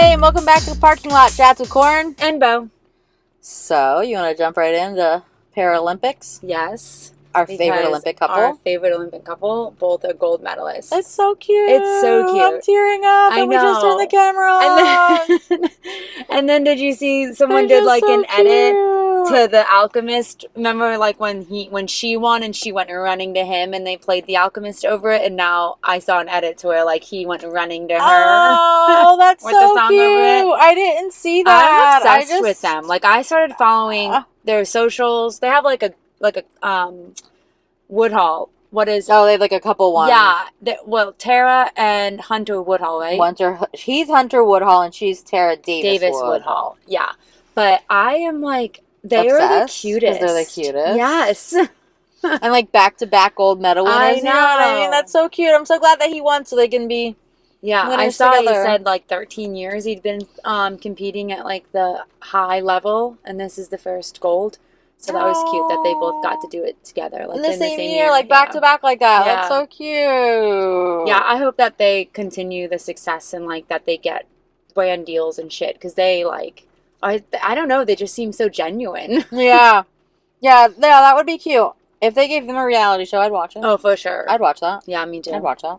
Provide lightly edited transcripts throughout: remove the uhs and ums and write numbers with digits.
Hey, and welcome back to the Parking Lot Chats with Corn and Bo. So, you want to jump right into Paralympics? Yes. Our favorite Olympic couple? Our favorite Olympic couple. Both are gold medalists. It's so cute. It's so cute. I'm tearing up. I and know. We just turned the camera on. And then did you see someone did like an edit to The Alchemist? Remember like when she won and she went running to him and they played The Alchemist over it, and now I saw an edit to where like he went running to her. Oh, that's with so the song cute. over it. I didn't see that. I'm obsessed with them. Like I started following their socials. They have like a Woodhall. What is? Oh, they have like a couple ones. Yeah. Tara and Hunter Woodhall, right? He's Hunter Woodhall and she's Tara Davis Woodhall. Yeah. But I am like, they are the cutest. They're the cutest. Yes. And like back-to-back gold medal winners. I know. You know what I mean? That's so cute. I'm so glad that he won so they can be I saw together. He said like 13 years he'd been competing at like the high level, and this is the first gold. So that was cute that they both got to do it together. Like in the same year, like back to back like that. Yeah. That's so cute. Yeah, I hope that they continue the success and like that they get brand deals and shit, because they like, I don't know, they just seem so genuine. Yeah, that would be cute. If they gave them a reality show, I'd watch it. Oh, for sure. I'd watch that. Yeah, me too. I'd watch that.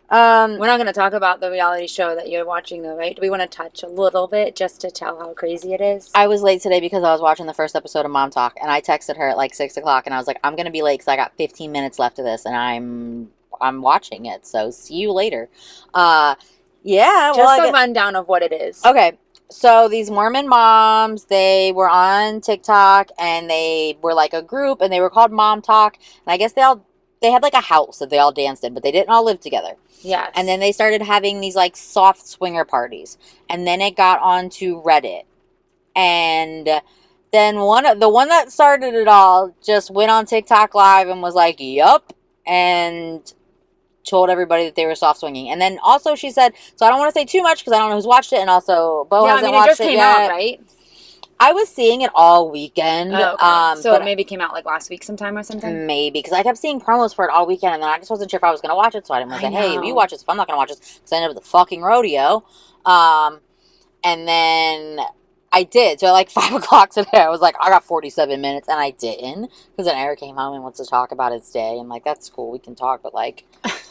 We're not going to talk about the reality show that you're watching though, right? Do we want to touch a little bit just to tell how crazy it is? I was late today because I was watching the first episode of Momtok, and I texted her at like 6 o'clock, and I was like, I'm going to be late because I got 15 minutes left of this, and I'm watching it, so see you later. Yeah. Just a rundown of what it is. Okay. So these Mormon moms, they were on TikTok, and they were like a group, and they were called Momtok, and I guess they had like a house that they all danced in, but they didn't all live together. Yes. And then they started having these like soft swinger parties. And then it got onto Reddit. And then the one that started it all just went on TikTok Live and was like, yup. And told everybody that they were soft swinging. And then also she said, so I don't want to say too much because I don't know who's watched it. And also Bo hasn't watched it yet. It just came out, right? I was seeing it all weekend. Oh, okay. So it maybe came out like last week sometime or something? Maybe, because I kept seeing promos for it all weekend, and then I just wasn't sure if I was going to watch it, so I didn't want to say, hey, if you watch this, if I'm not going to watch this, because I ended up at the fucking rodeo. And then I did. So at like 5 o'clock today, I was like, I got 47 minutes, and I didn't, because then Eric came home and wants to talk about his day, and like, that's cool, we can talk, but like...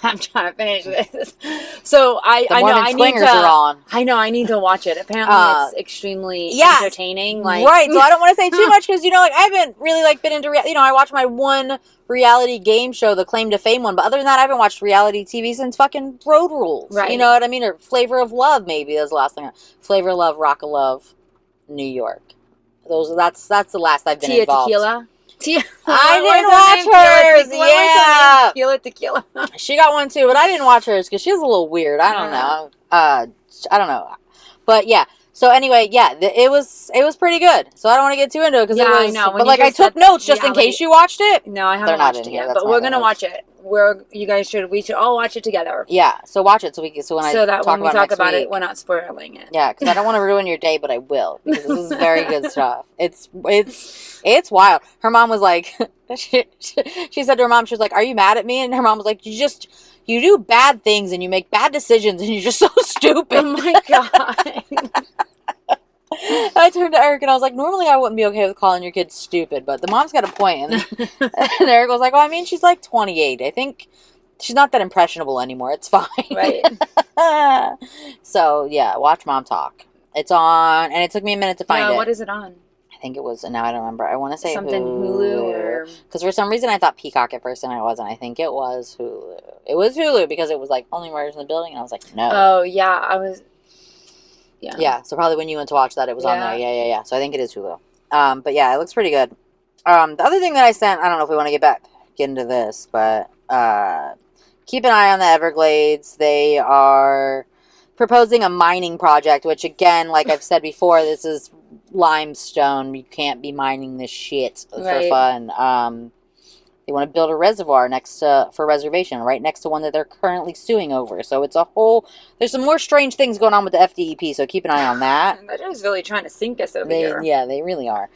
I'm trying to finish this. So I know I need to watch it. Apparently it's extremely entertaining. Like, right. So I don't want to say too much because, like, I haven't really like been into, I watched my one reality game show, the Claim to Fame one. But other than that, I haven't watched reality TV since fucking Road Rules. Right. You know what I mean? Or Flavor of Love, maybe is the last thing. Flavor of Love, Rock of Love, New York. That's the last I've been involved. Tequila? I didn't watch hers. Tequila. She got one too, but I didn't watch hers because she was a little weird. I don't know. I don't know. But yeah. So anyway, yeah, it was pretty good. So I don't want to get too into it because I know. But like I took notes just in case you watched it. No, I haven't watched it yet, but we're gonna watch it. We should all watch it together. Yeah, so watch it so when we talk about it, we're not spoiling it. Yeah, because I don't want to ruin your day, but I will because this is very good stuff. It's wild. Her mom was like, she said to her mom, she was like, "Are you mad at me?" And her mom was like, "You do bad things and you make bad decisions and you're just so stupid." Oh my god. I turned to Eric and I was like, normally I wouldn't be okay with calling your kid stupid, but the mom's got a point. And Eric was like, well, I mean, she's like 28. I think she's not that impressionable anymore. It's fine. Right. So, yeah, watch Momtok. It's on, and it took me a minute to find it. What is it on? I think it was, now I don't remember. I want to say something Hulu. Because for some reason I thought Peacock at first and it wasn't. I think it was Hulu. It was Hulu because it was like only Murders in the Building, and I was like, no. Oh, yeah, Yeah, so probably when you went to watch that, it was on there. Yeah. So I think it is Hulu. But yeah, it looks pretty good. The other thing that I sent, I don't know if we want to get into this, but keep an eye on the Everglades. They are proposing a mining project, which again, like I've said before, this is limestone. You can't be mining this shit for fun. They want to build a reservoir for reservation, right next to one that they're currently suing over. So it's there's some more strange things going on with the FDEP, so keep an eye on that. They're just really trying to sink us over here. Yeah, they really are.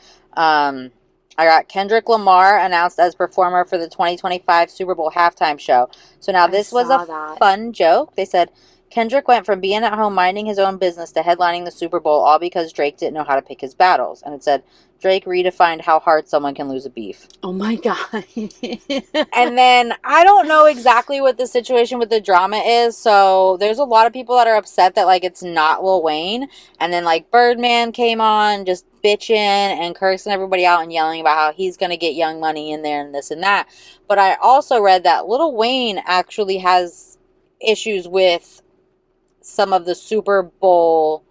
I got Kendrick Lamar announced as performer for the 2025 Super Bowl halftime show. So now this was a fun joke. They said, Kendrick went from being at home minding his own business to headlining the Super Bowl, all because Drake didn't know how to pick his battles. And it said, Drake redefined how hard someone can lose a beef. Oh my God. And then I don't know exactly what the situation with the drama is. So there's a lot of people that are upset that like it's not Lil Wayne. And then like Birdman came on just bitching and cursing everybody out and yelling about how he's going to get Young Money in there and this and that. But I also read that Lil Wayne actually has issues with some of the Super Bowl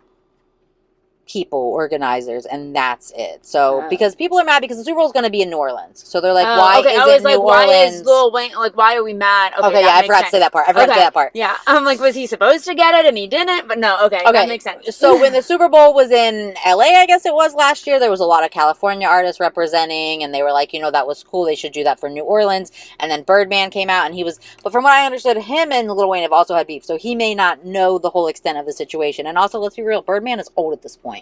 people, organizers, and that's it. So because people are mad because the Super Bowl is going to be in New Orleans, so they're like, why is it New Orleans? Why is Lil Wayne, like, why are we mad? Okay, yeah, I forgot to say that part. Yeah, I'm like, was he supposed to get it and he didn't? But no, okay, that makes sense. So when the Super Bowl was in LA, I guess it was last year, there was a lot of California artists representing, and they were like, that was cool, they should do that for New Orleans. And then Birdman came out, and he was, but from what I understood, him and Lil Wayne have also had beef, so he may not know the whole extent of the situation. And also, let's be real, Birdman is old at this point.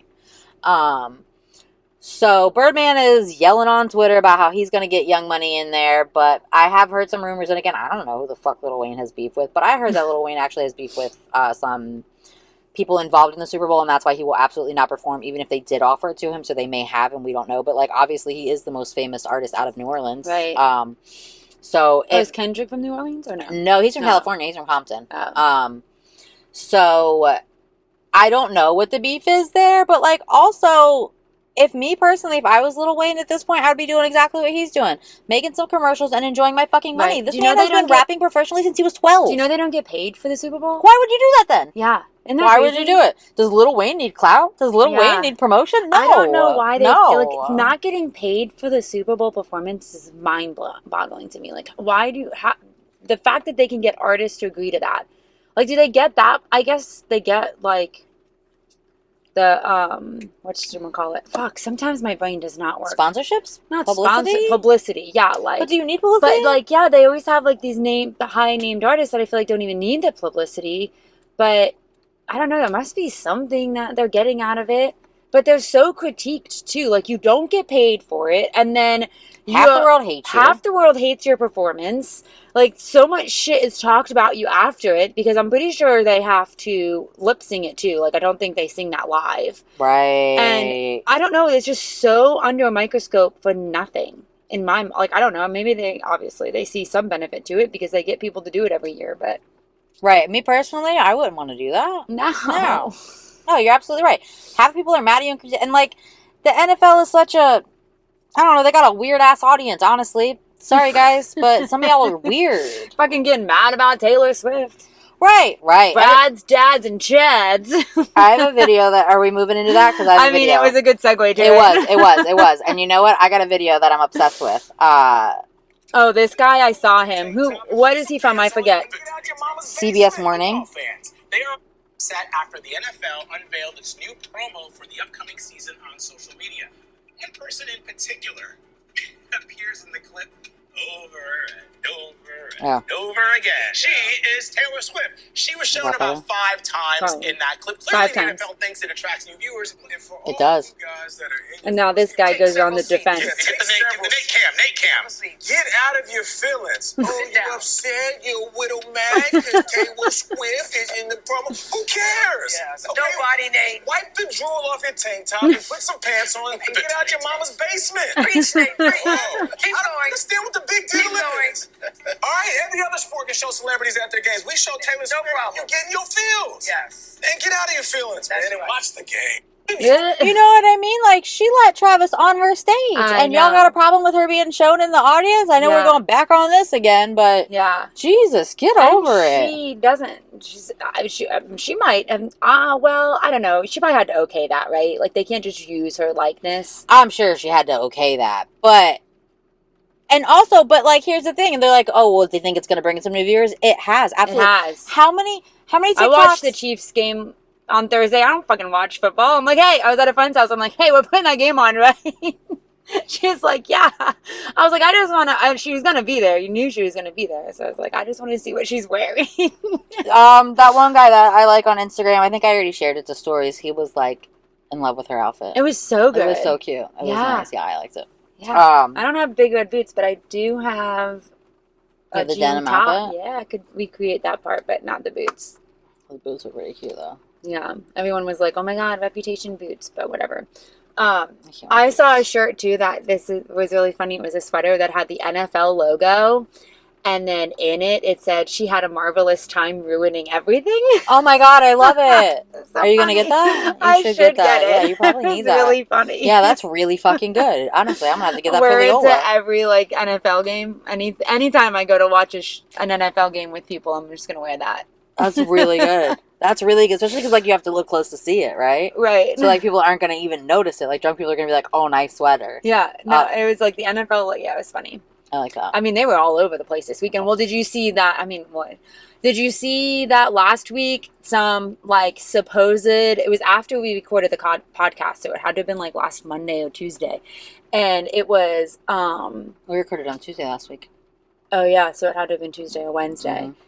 So Birdman is yelling on Twitter about how he's going to get Young Money in there, but I have heard some rumors, and again, I don't know who the fuck Lil Wayne has beef with, but I heard that Lil Wayne actually has beef with some people involved in the Super Bowl, and that's why he will absolutely not perform, even if they did offer it to him, so they may have, and we don't know, but like, obviously, he is the most famous artist out of New Orleans. Right. Is Kendrick from New Orleans, or no? No, he's from California, he's from Compton. So I don't know what the beef is there, but like, also, if I was Lil Wayne at this point, I would be doing exactly what he's doing. Making some commercials and enjoying my fucking money. Right. This man has been rapping professionally since he was 12. Do you know they don't get paid for the Super Bowl? Why would you do that then? Yeah. Why would you do it? Does Lil Wayne need clout? Does Lil Wayne need promotion? No. I don't know why they like not getting paid for the Super Bowl performance is mind-boggling to me. Like, the fact that they can get artists to agree to that. Like, do they get that? I guess they get like the whatchamacallit? Fuck, sometimes my brain does not work. Sponsorships? Not publicity? Publicity, yeah. Like, but do you need publicity? But like, yeah, they always have like these high named artists that I feel like don't even need the publicity. But I don't know, there must be something that they're getting out of it. But they're so critiqued too. Like, you don't get paid for it, and then half the world hates you. Half the world hates your performance. Like, so much shit is talked about you after it, because I'm pretty sure they have to lip sing it too. Like, I don't think they sing that live. Right. And I don't know, it's just so under a microscope for nothing. In my, like, I don't know, maybe they see some benefit to it because they get people to do it every year, but. Right. Me personally, I wouldn't want to do that. No. No, you're absolutely right. Half the people are mad at you, and like, the NFL is such a, I don't know, they got a weird ass audience, honestly. Sorry, guys, but some of y'all are weird. Fucking getting mad about Taylor Swift. Right. Brads, dads, and chads. I have a video that, are we moving into that? Because I mean, it was a good segue to it. It was. And you know what? I got a video that I'm obsessed with. Oh, this guy, I saw him. What is he from? I forget. CBS Morning. They are upset after the NFL unveiled its new promo for the upcoming season on social media. One person in particular appears in the clip over and over again. She is Taylor Swift. She was shown about 5 times in that clip. Clearly, the NFL thinks it attracts new viewers. It does. And now this guy goes on the defense. Hit the Nate Cam. Get out of your feelings. Oh, you upset? You're a widow mad because Taylor Swift is in the promo. Who cares? Nobody, Nate. Wipe the drool off your tank top and put some pants on and get out your mama's basement. Preach, Nate. Keep going. I don't understand what the big deal is. All right, every other sport can show celebrities at their games. We show Taylor Swift. You're getting your feels. Yes. And get out of your feelings, man, and watch the game. Yeah. You know what I mean? Like, she let Travis on her stage, and y'all got a problem with her being shown in the audience? I know we're going back on this again, but Jesus, get over it. She doesn't. She might. Well, I don't know. She probably had to okay that, right? Like, they can't just use her likeness. I'm sure she had to okay that, but. And also, but like, here's the thing. And they're like, oh, well, if they think it's going to bring in some new viewers, it has. Absolutely. It has. How many TikToks? I watched the Chiefs game on Thursday. I don't fucking watch football. I'm like, hey, I was at a friend's house. I'm like, hey, we're putting that game on, right? She's like, yeah. I was like, I just want to, she was going to be there. You knew she was going to be there. So I was like, I just want to see what she's wearing. That one guy that I like on Instagram, I think I already shared it to stories. He was like in love with her outfit. It was so good. It was so cute. It was nice. Yeah, I liked it. Yeah, I don't have big red boots, but I do have the denim outfit. Yeah, I could recreate that part, but not the boots. The boots were pretty cute, though. Yeah. Everyone was like, oh my God, Reputation boots, but whatever. I saw a shirt, too, that was really funny. It was a sweater that had the NFL logo. And then in it, it said she had a marvelous time ruining everything. Oh my God, I love it. So Are you going to get that? I should get that. Yeah, you probably need that. It's really funny. Yeah, that's really fucking good. Honestly, I'm going to have to get that for Wear it Leola. to every, like, NFL game. Anytime I go to watch an NFL game with people, I'm just going to wear that. That's really good. That's really good. Especially because, like, you have to look close to see it, right? Right. So, like, people aren't going to even notice it. Like, drunk people are going to be like, oh, nice sweater. Yeah. No, it was, like, the NFL, like, yeah, it was funny. I like that. I mean, they were all over the place this weekend. Well, did you see that? I mean, what? Did you see that last week? Some, like, supposed... It was after we recorded the podcast, so it had to have been, like, last Monday or Tuesday. And it was... We recorded on Tuesday last week. Oh, yeah, so it had to have been Tuesday or Wednesday. Mm-hmm.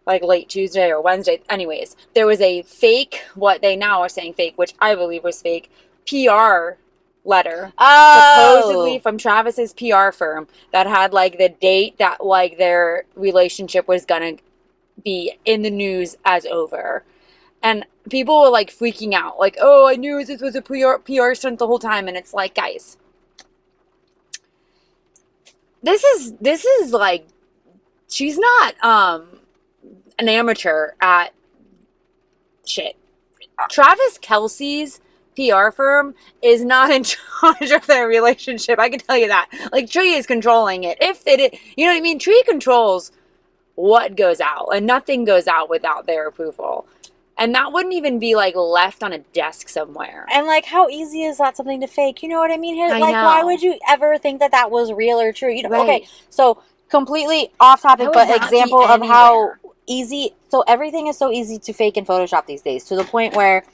Like, late Tuesday or Wednesday. Anyways, there was a fake, what they now are saying fake, which I believe was fake, PR letter, supposedly from Travis's PR firm, that had, like, the date that, like, their relationship was gonna be in the news as over. And people were, like, freaking out, like, oh, I knew this was a PR stunt the whole time. And it's like, guys, this is like, she's not an amateur at shit. Travis Kelce's PR firm is not in charge of their relationship. I can tell you that. Like, Tree is controlling it. You know what I mean? Tree controls what goes out, and nothing goes out without their approval. And that wouldn't even be, like, left on a desk somewhere. And, like, how easy is that something to fake? You know what I mean? I like, know. Why would you ever think that that was real or true? You know, Right. Okay, so completely off topic, but example of how easy. So everything is so easy to fake and Photoshop these days, to the point where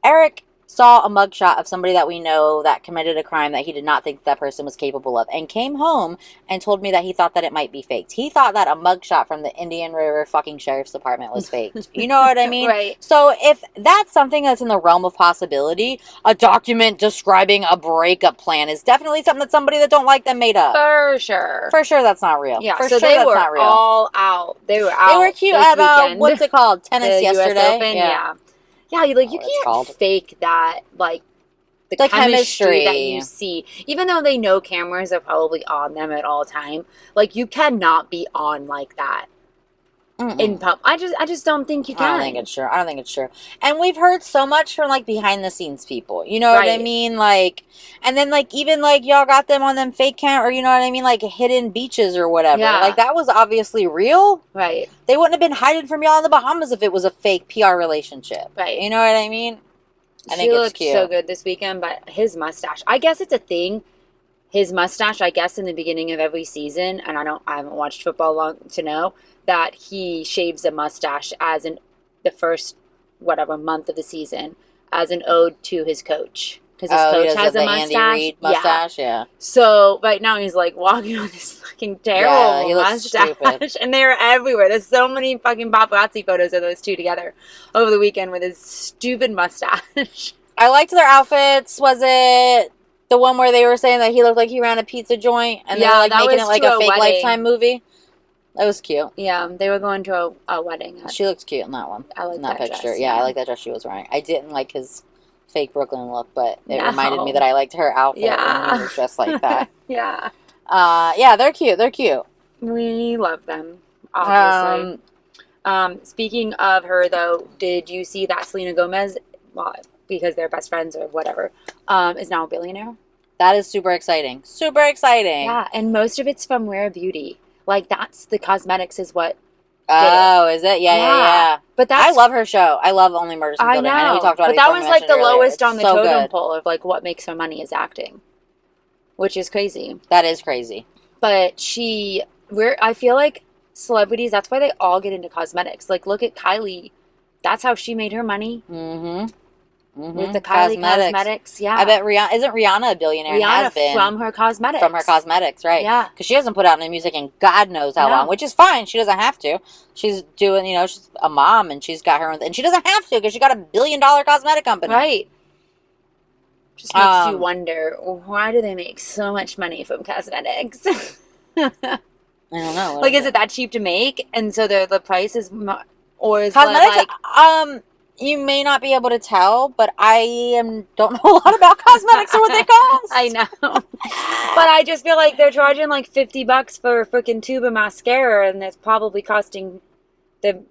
Eric saw a mugshot of somebody that we know that committed a crime that he did not think that person was capable of, and came home and told me that he thought that it might be faked. He thought that a mugshot from the Indian River fucking Sheriff's Department was faked. You know what I mean? Right. So if that's something that's in the realm of possibility, a document describing a breakup plan is definitely something that somebody that don't like them made up. For sure. For sure that's not real. Yeah, For so sure they that's were not real. all out. They were out. They were cute this at, weekend. what's it called? Tennis The yesterday? US Open? Yeah. Yeah, like, you can't fake that, like, the chemistry that you see. Even though they know cameras are probably on them at all time, like, you cannot be on like that in pub. I just don't think you can. I don't think it's true. And we've heard so much from, like, behind the scenes people. You know what I mean? Like, and then, like, even, like, y'all got them on them fake cam, or, you know what I mean? Like, hidden beaches or whatever. Yeah. Like, that was obviously real. Right. They wouldn't have been hiding from y'all in the Bahamas if it was a fake PR relationship. Right. You know what I mean? I think She it's looked cute. so good this weekend, but his mustache, I guess it's a thing. His mustache, I guess, in the beginning of every season, and I haven't watched football long to know, that he shaves a mustache as the first, whatever, month of the season, as an ode to his coach. Because his coach has a mustache. Andy Reid mustache, yeah. So right now he's, like, walking with this fucking terrible he looks mustache. stupid. And they're everywhere. There's so many fucking paparazzi photos of those two together over the weekend with his stupid mustache. I liked their outfits. Was it the one where they were saying that he looked like he ran a pizza joint? And they were, like, making it like a fake wedding. Lifetime movie? That was cute. Yeah, they were going to a wedding. She looked cute in that one. I like that picture. dress. Yeah, I like that dress she was wearing. I didn't like his fake Brooklyn look, but it reminded me that I liked her outfit when he was dressed like that. Yeah. Yeah, they're cute. They're cute. We love them, obviously. Speaking of her, though, did you see that Selena Gomez, well, because they're best friends or whatever, is now a billionaire? That is super exciting. Super exciting. Yeah, and most of it's from Rare Beauty. Like, that's the cosmetics is what. Oh, is it? Yeah. But I love her show. I love Only Murders in the Building. I know we talked about it. But that was, like, the lowest on the totem good. pole of, like, what makes her money is acting, which is crazy. That is crazy. But I feel like celebrities, that's why they all get into cosmetics. Like, look at Kylie. That's how she made her money. With the Kylie cosmetics. Yeah. I bet isn't Rihanna a billionaire? Rihanna from her cosmetics. From her cosmetics, right. Yeah. Because she hasn't put out any music in God knows how long, which is fine. She doesn't have to. She's doing, she's a mom and she's got her own, and she doesn't have to because she got $1 billion cosmetic company. Right. Just makes you wonder, why do they make so much money from cosmetics? I don't know. Like, is it that cheap to make? And so the price is Or is cosmetics? like You may not be able to tell, but I don't know a lot about cosmetics or what they cost. I know. But I just feel like they're charging like $50 for a freaking tube of mascara, and it's probably costing the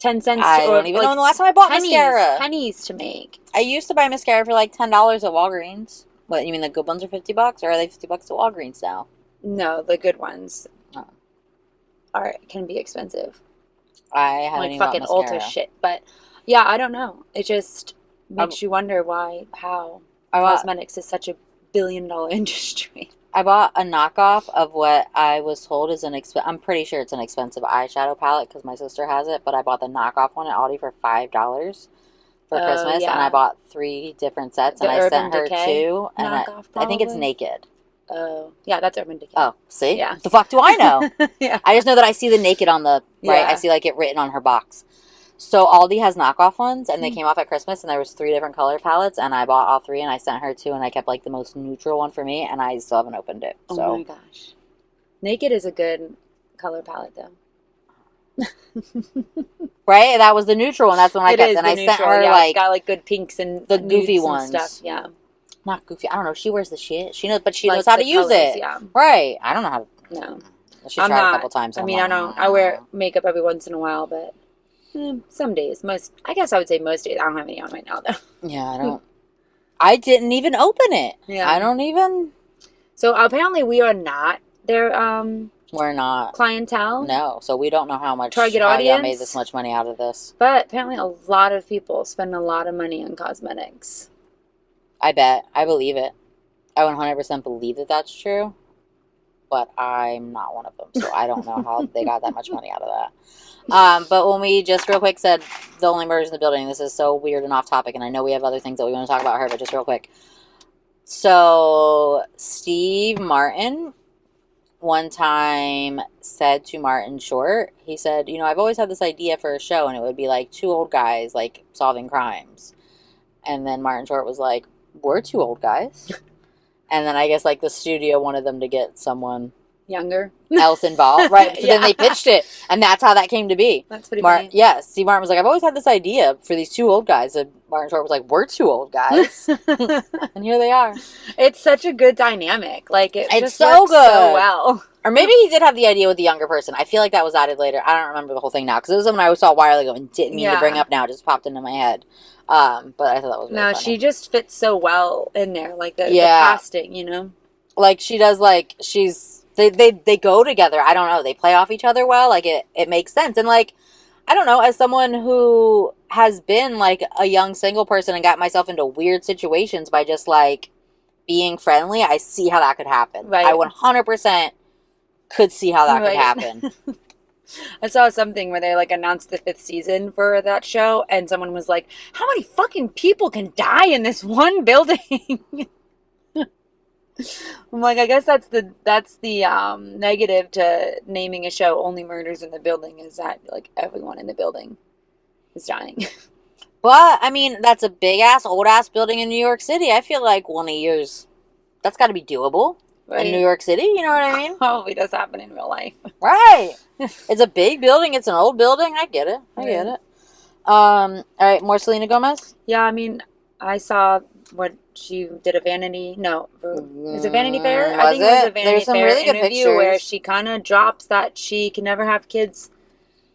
10 cents. I don't even know when the last time I bought mascara. Pennies to make. I used to buy mascara for like $10 at Walgreens. What, you mean the good ones are $50, or are they $50 at Walgreens now? No, the good ones can be expensive. I haven't like fucking Ulta shit, but yeah, I don't know. It just makes you wonder how cosmetics is such a billion-dollar industry. I bought a knockoff of what I was told is I'm pretty sure it's an expensive eyeshadow palette because my sister has it, but I bought the knockoff one at Aldi for $5 for Christmas, and I bought 3 different sets, and I sent her 2, and I think it's Naked. Oh, yeah, that's Urban Decay. Oh, see? Yeah. The fuck do I know? Yeah. I just know that I see the Naked on the, right? I see like it written on her box. So Aldi has knockoff ones, and they came off at Christmas, and there was 3 different color palettes, and I bought all 3, and I sent her 2, and I kept like the most neutral one for me, and I still haven't opened it. So. Oh my gosh. Naked is a good color palette, though. Right? That was the neutral one. That's the one I kept. And I sent her like it's got like good pinks and the goofy ones. Stuff. Yeah. Not goofy. I don't know. She wears the shit. She knows, but she knows how to use it. Yeah. Right. I don't know how to. No. She tried a couple times. I mean, I don't. I wear makeup every once in a while, but some days. I guess I would say most days. I don't have any on right now, though. Yeah, I don't. I didn't even open it. Yeah. I don't even. So apparently we are not their We're not clientele. No, so we don't know how much target audience made this much money out of this. But apparently a lot of people spend a lot of money on cosmetics. I bet. I believe it. I 100% believe that that's true. But I'm not one of them, so I don't know how they got that much money out of that. But when we just real quick said the only murders in the building, this is so weird and off topic, and I know we have other things that we want to talk about her, but just real quick. So Steve Martin one time said to Martin Short, he said, I've always had this idea for a show, and it would be like 2 old guys like solving crimes. And then Martin Short was like, we're 2 old guys. And then I guess like the studio wanted them to get someone younger else involved, right? So then they pitched it, and that's how that came to be. That's pretty funny. Yeah, Steve Martin was like, I've always had this idea for these 2 old guys. And Martin Short was like, we're 2 old guys. And here they are. It's such a good dynamic. Like, it's just so works good. So well. Or maybe he did have the idea with the younger person. I feel like that was added later. I don't remember the whole thing now, because it was something I saw a while ago and didn't mean to bring up now. It just popped into my head. But I thought that was really funny. She just fits so well in there. Like, the casting, Like, she does, like, they go together. I don't know. They play off each other well. Like, it makes sense. And, like, I don't know, as someone who has been, like, a young single person and got myself into weird situations by just, like, being friendly, I see how that could happen. Right. I 100% could see how that could happen. I saw something where they, like, announced the 5th season for that show, and someone was like, how many fucking people can die in this one building? I'm like, I guess that's the negative to naming a show Only Murders in the Building, is that, like, everyone in the building is dying. But, I mean, that's a big-ass, old-ass building in New York City. I feel like one a year's, that's got to be doable. Right. In New York City, you know what I mean? Probably does happen in real life. Right. It's a big building. It's an old building. I get it. I get it. All right, more Selena Gomez? Yeah, I mean, I saw what she did a Vanity... No, is it Vanity Fair? I think it was a Vanity There's some Fair really good interview pictures where she kind of drops that she can never have kids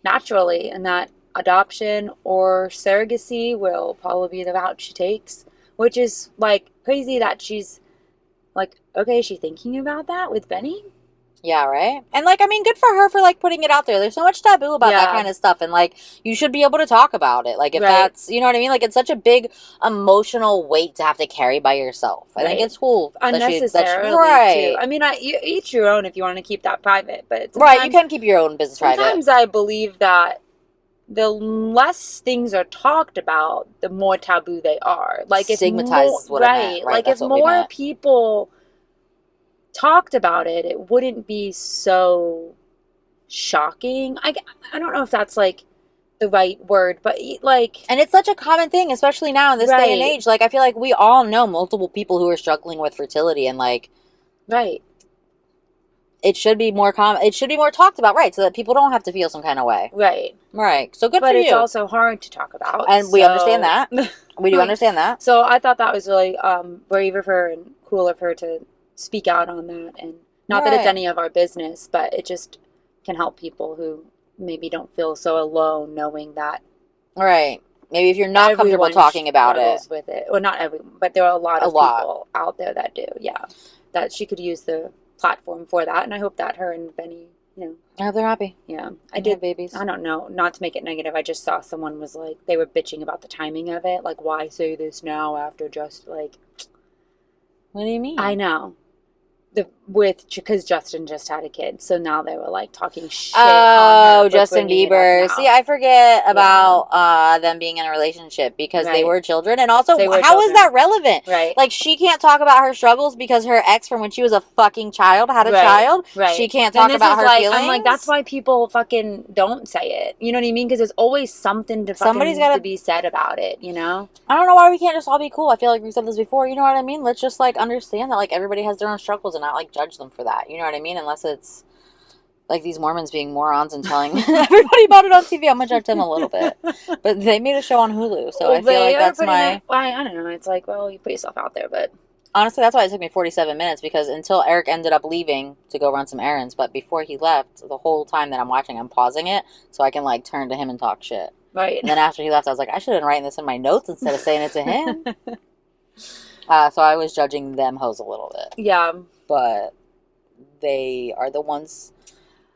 naturally, and that adoption or surrogacy will probably be the route she takes, which is, like, crazy that she's... Like, okay, is she thinking about that with Benny? Yeah, right? And, like, I mean, good for her for, like, putting it out there. There's so much taboo about that kind of stuff. And, like, you should be able to talk about it. Like, if that's, you know what I mean? Like, it's such a big emotional weight to have to carry by yourself. I think it's cool. Unnecessarily, too. I mean, you each your own if you want to keep that private. But right, you can keep your own business private. Sometimes I believe that the less things are talked about, the more taboo they are. Like, stigmatized is what it meant. Right, like, if more people talked about it, it wouldn't be so shocking. I don't know if that's, like, the right word, but, like... And it's such a common thing, especially now in this day and age. Like, I feel like we all know multiple people who are struggling with fertility, and, like... Right. it should be more it should be more talked about, right? So that people don't have to feel some kind of way. Right. So good for you. But it's also hard to talk about. And we understand that. We do understand that. So I thought that was really brave of her and cool of her to speak out on that. And not that it's any of our business, but it just can help people who maybe don't feel so alone knowing that. Right. Maybe if you're not comfortable talking about it. With it. Well, not everyone, but there are a lot of people out there that do. Yeah. That she could use the platform for that. And I hope that her and Benny, I hope they're happy. Yeah. I did. Babies. I don't know. Not to make it negative. I just saw someone was like, they were bitching about the timing of it. Like, why say this now after just like. What do you mean? I know. Because Justin just had a kid, so now they were like talking shit. On her Justin Bieber. See, I forget about them being in a relationship because they were children, and also how is that relevant? Right? Like she can't talk about her struggles because her ex from when she was a fucking child had a child. Right. She can't talk about her feelings. I'm like, that's why people fucking don't say it. You know what I mean? Because there's always something to be said about it. You know? I don't know why we can't just all be cool. I feel like we said this before. You know what I mean? Let's just like understand that like everybody has their own struggles and not like judge them for that. You know what I mean? Unless it's like these Mormons being morons and telling everybody about it on TV. I'm gonna judge them a little bit. But they made a show on Hulu, so I feel like that's my... I don't know. It's like, well, you put yourself out there, but... Honestly, that's why it took me 47 minutes, because until Eric ended up leaving to go run some errands, but before he left, the whole time that I'm watching, I'm pausing it so I can like turn to him and talk shit. Right. And then after he left, I was like, I should have been writing this in my notes instead of saying it to him. So I was judging them hoes a little bit. Yeah. But they are the ones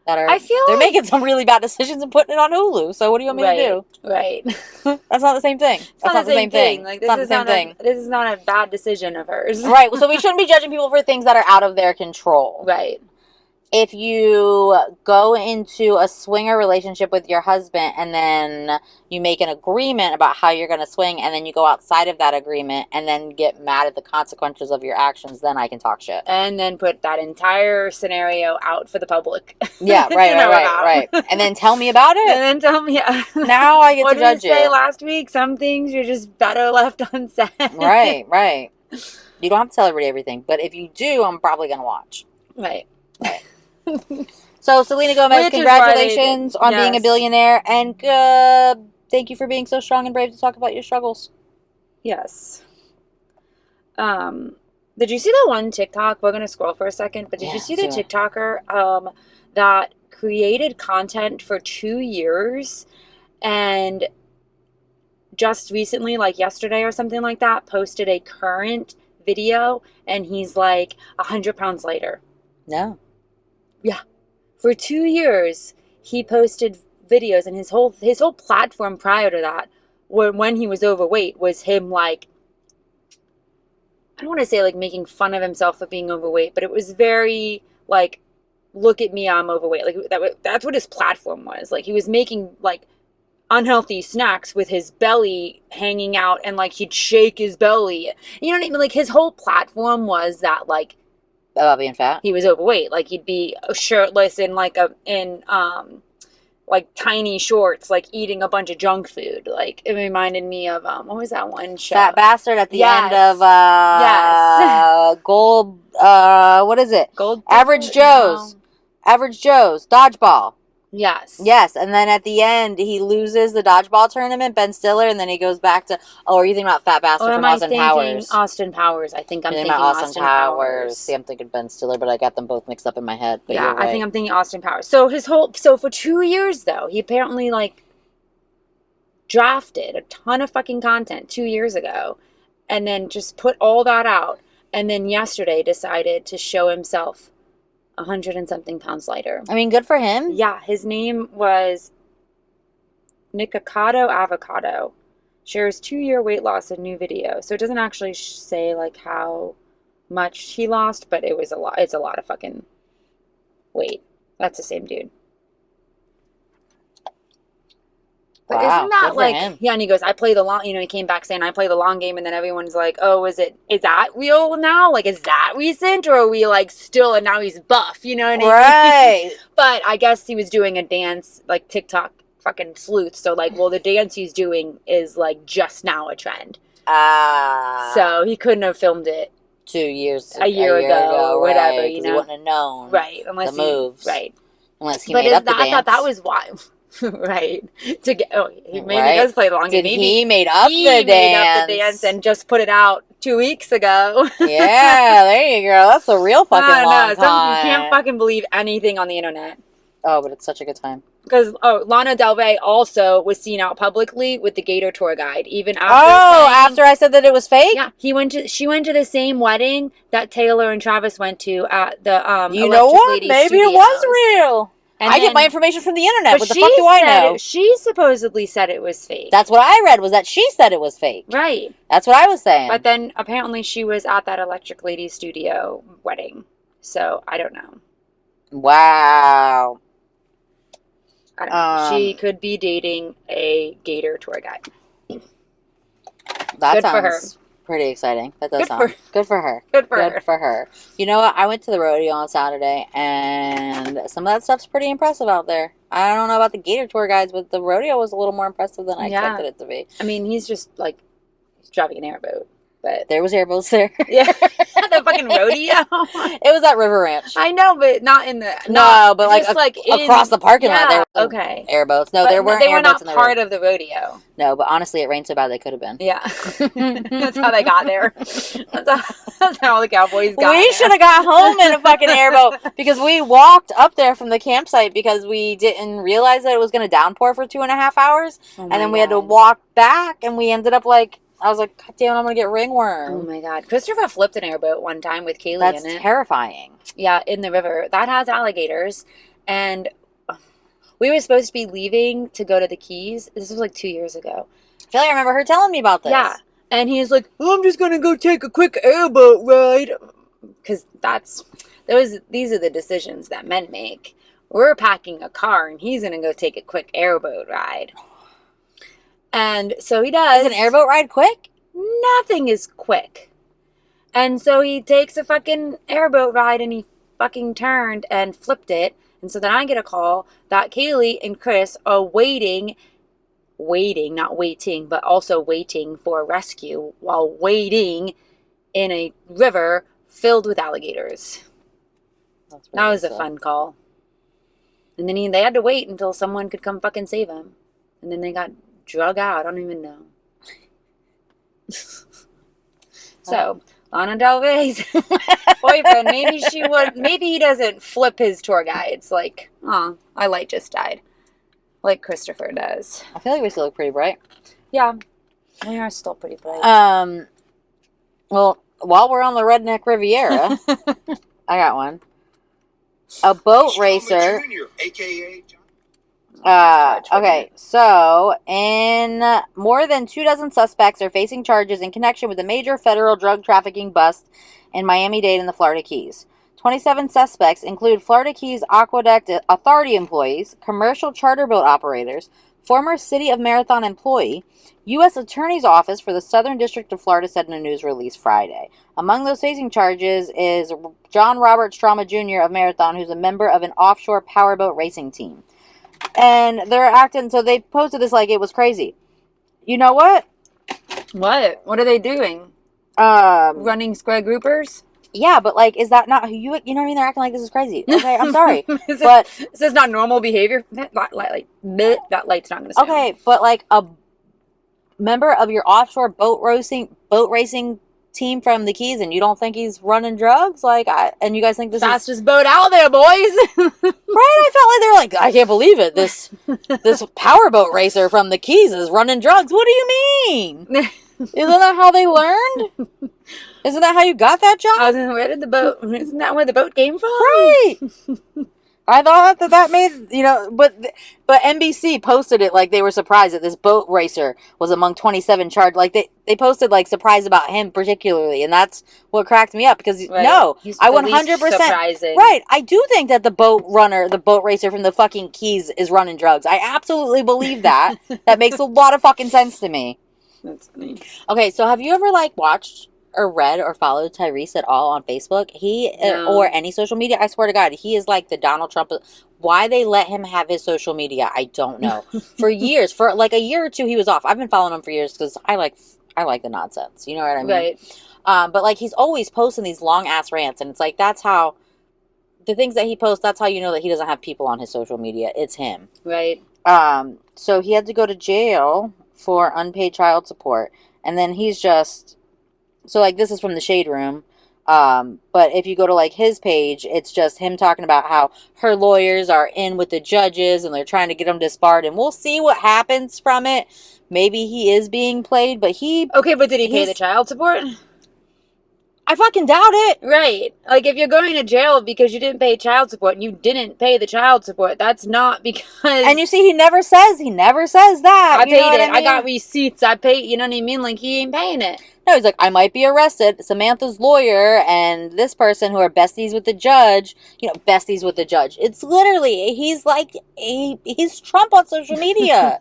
that are... they're making some really bad decisions and putting it on Hulu. So what do you want me to do? Right. That's not the same thing. That's not the same thing. Like, this is not a bad decision of hers. Right. So we shouldn't be judging people for things that are out of their control. Right. If you go into a swinger relationship with your husband and then you make an agreement about how you're going to swing and then you go outside of that agreement and then get mad at the consequences of your actions, then I can talk shit. And then put that entire scenario out for the public. Yeah, right. And then tell me about it. And then tell me. Now I get to judge you. What did you say last week? Some things you're just better left unsaid. Right. You don't have to tell everybody everything. But if you do, I'm probably going to watch. Right. So Selena Gomez, congratulations on being a billionaire, and thank you for being so strong and brave to talk about your struggles. Yes. Did you see that one TikTok? We're gonna scroll for a second, but did you see the TikToker that created content for 2 years and just recently, like yesterday or something like that, posted a current video and he's like 100 pounds lighter? No. Yeah. For 2 years, he posted videos, and his whole platform prior to that, when he was overweight, was him like, I don't want to say like making fun of himself for being overweight, but it was very like, look at me, I'm overweight. Like that's what his platform was. Like he was making like unhealthy snacks with his belly hanging out, and like he'd shake his belly. You know what I mean? Like his whole platform was that like, about being fat. He was overweight. Like he'd be shirtless in like like tiny shorts, like eating a bunch of junk food. Like it reminded me of what was that one show? Fat Bastard at the end of Gold. What is it? Gold. Average Joe's. No. Average Joe's Dodgeball. Yes. And then at the end, he loses the dodgeball tournament, Ben Stiller, and then he goes back to... Oh, are you thinking about Fat Bastard from Austin Powers? Austin Powers. I think I'm thinking Austin Powers. See, I'm thinking Ben Stiller, but I got them both mixed up in my head. But yeah, I think I'm thinking Austin Powers. So for 2 years, though, he apparently, like, drafted a ton of fucking content 2 years ago, and then just put all that out, and then yesterday decided to show himself 100 and something pounds lighter. I mean, good for him. Yeah, his name was Nikocado Avocado. Shares 2-year weight loss in new video. So it doesn't actually say like how much he lost, but it was a lot. It's a lot of fucking weight. That's the same dude. But isn't that like, yeah, and he goes, I play the long, he came back saying, I play the long game, and then everyone's like, oh, is that real now? Like, is that recent, or are we like still, and now he's buff, you know what I mean? Right. But I guess he was doing a dance, like TikTok fucking sleuth, so like, well, the dance he's doing is like just now a trend. So he couldn't have filmed it 2 years, a year ago, or whatever, right, you know, he wouldn't have known, right? Unless the moves, right? Unless he made up the dance. I thought that was why, right? To get he maybe Right. does play long. Did maybe he made up he the made dance? up the dance and just put it out 2 weeks ago. Yeah, there you go. That's a real fucking long time. You can't fucking believe anything on the internet. Oh, but it's such a good time. Because Lana Del Rey also was seen out publicly with the Gator tour guide, even after. After I said that it was fake. Yeah, she went to the same wedding that Taylor and Travis went to at the You know what? Maybe Studios. it was real. And I get my information from the internet. What the fuck do I know? She supposedly said it was fake. That's what I read, was that she said it was fake. Right. That's what I was saying. But then apparently she was at that Electric Lady Studio wedding. So I don't know. Wow. I don't know. She could be dating a Gator tour guide. That good sounds for her. Pretty exciting. That does sound good for her. Good for her. You know what? I went to the rodeo on Saturday, and some of that stuff's pretty impressive out there. I don't know about the Gator tour guides, but the rodeo was a little more impressive than I expected it to be. I mean, he's just like driving an airboat. But there was airboats there. Yeah. The fucking rodeo. It was at River Ranch. I know, but not in the... No, but like across the parking lot there were airboats. No, there weren't They were not part of the rodeo. No, but honestly, it rained so bad they could have been. Yeah. That's how they got there. That's how all the cowboys got We should have got home in a fucking airboat because we walked up there from the campsite because we didn't realize that it was going to downpour for 2.5 hours. And then we had to walk back, and we ended up like... I was like, God damn it, I'm going to get ringworm. Oh, my God. Christopher flipped an airboat one time with Kaylee in it. That's terrifying. Yeah, in the river. That has alligators. And we were supposed to be leaving to go to the Keys. This was like 2 years ago. I feel like I remember her telling me about this. Yeah. And he's like, I'm just going to go take a quick airboat ride. Because these are the decisions that men make. We're packing a car, and he's going to go take a quick airboat ride. And so he does. Is an airboat ride quick? Nothing is quick. And so he takes a fucking airboat ride, and he fucking turned and flipped it. And so then I get a call that Kaylee and Chris are waiting, not waiting, but also waiting for rescue while wading in a river filled with alligators. That was a fun call. And then they had to wait until someone could come fucking save him. And then they got drug out. I don't even know. So, Lana Del Rey's boyfriend, maybe he doesn't flip his tour guides like, my light just died. Like Christopher does. I feel like we still look pretty bright. Yeah. We are still pretty bright. Well, while we're on the Redneck Riviera, I got one. A boat racer. Jr., AKA John. Okay, so in more than 24 suspects are facing charges in connection with a major federal drug trafficking bust in Miami-Dade and the Florida Keys. 27 suspects include Florida Keys Aqueduct Authority employees, commercial charter boat operators, former City of Marathon employee. U.S. Attorney's Office for the Southern District of Florida said in a news release Friday. Among those facing charges is John Robert Strama Jr. of Marathon, who's a member of an offshore powerboat racing team. And they're acting, so they posted this like it was crazy. You know what? What? What are they doing? Running square groupers? Yeah, but like, is that not who you know what I mean? They're acting like this is crazy. Okay, I'm sorry. Is this not normal behavior? That light's not going to stand. Okay, but like a member of your offshore boat racing team from the Keys, and you don't think he's running drugs? And you guys think this fastest boat out there, boys? Right? I felt like they were like, I can't believe it. This powerboat racer from the Keys is running drugs. What do you mean? Isn't that how they learned? Isn't that how you got that job? Where did the boat? Isn't that where the boat came from? Right. I thought that made, but NBC posted it like they were surprised that this boat racer was among 27 charged. Like they posted like surprise about him particularly, and that's what cracked me up because right. No, He's I 100% surprising. Right. I do think that the boat racer from the fucking Keys is running drugs. I absolutely believe that. That makes a lot of fucking sense to me. That's funny. Okay, so have you ever watched or read or followed Tyrese at all on Facebook? No. Or any social media? I swear to God, he is like the Donald Trump. Why they let him have his social media, I don't know. For years, for like a year or two, he was off. I've been following him for years because I I like the nonsense. You know what I mean? Right. But, like, he's always posting these long-ass rants, and it's like, that's how, the things that he posts, that's how you know that he doesn't have people on his social media. It's him. Right. So he had to go to jail for unpaid child support, and then he's just, so, like, this is from the Shade Room, but if you go to, like, his page, it's just him talking about how her lawyers are in with the judges, and they're trying to get him disbarred, and we'll see what happens from it. Maybe he is being played, but okay, but did he pay the child support? I fucking doubt it. Right. Like, if you're going to jail because you didn't pay child support and you didn't pay the child support, that's not because... And you see, he never says that. I paid it. I mean? I got receipts. I paid, you know what I mean? Like, he ain't paying it. No, he's like, I might be arrested. Samantha's lawyer and this person who are besties with the judge, besties with the judge. It's literally, he's like, he's Trump on social media.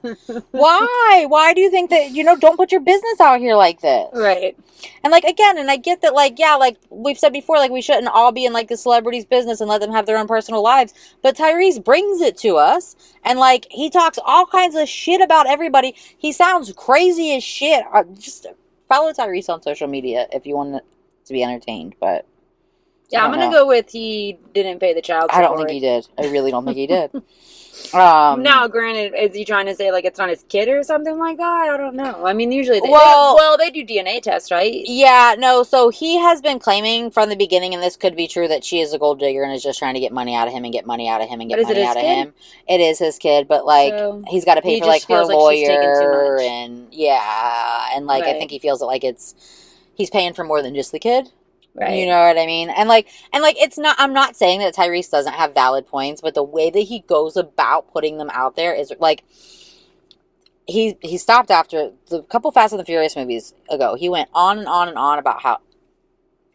Why? Why do you think that, don't put your business out here like this? Right. And, like, again, and I get that, like, yeah, like, we've said before, like, we shouldn't all be in, like, the celebrity's business and let them have their own personal lives. But Tyrese brings it to us. And, like, he talks all kinds of shit about everybody. He sounds crazy as shit. Just follow Tyrese on social media if you want to be entertained. But yeah, I'm going to go with he didn't pay the child support. I don't think he did. I really don't think he did. Now, granted, is he trying to say, like, it's not his kid or something like that? I don't know. I mean, usually they do DNA tests, right? Yeah, no, so he has been claiming from the beginning, and this could be true, that she is a gold digger and is just trying to get money out of him and get money out of him and get money out of him. It is his kid, but, like, he's got to pay for, like, her lawyer, and, yeah, and, like, I think he feels that, like, he's paying for more than just the kid. Right. You know what I mean? And like, it's not, I'm not saying that Tyrese doesn't have valid points, but the way that he goes about putting them out there is, like, he stopped after the couple Fast and the Furious movies ago. He went on and on and on about how